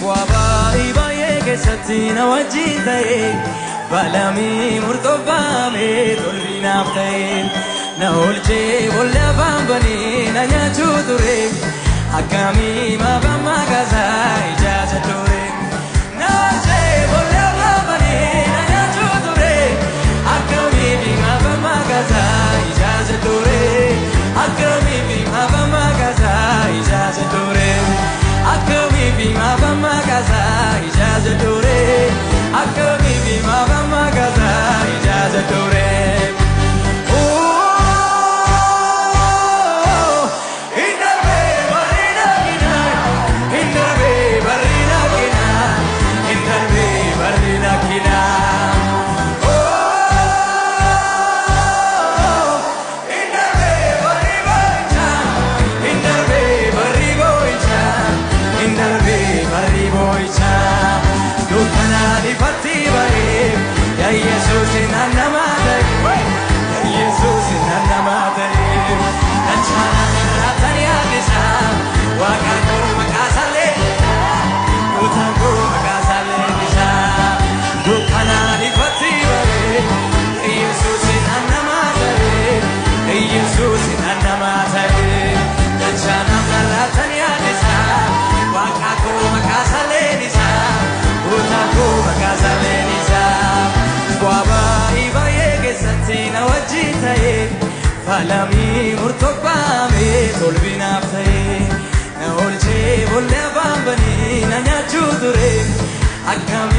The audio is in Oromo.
Wabai baye ke satina wajitae balami murtoba me dolbina ftae na olche bolla bambani na nyachudure akami ma bamma gaza ijazatore na olche bolla bambani na nyachudure akami ma bamma gaza ijazatore akami ma bamma gaza ijazatore akami ma bamma gaza ijazatore akami ma bamma gaza ijazatore Jesus in Anamata, Jesus in Anamata, Nachana Tania Disa, Wakago Makasale, Utango Makasale Disa, Dukana Nipativa, Jesus in Anamata, Jesus in Anamata, Nachana Tania Disa, Wakago Makasale Disa, Utango Makasale Disa. Wabai baye ke satina wajitae falami murtoba me dolbina ftae na olche bolla bambani na nyachudure akami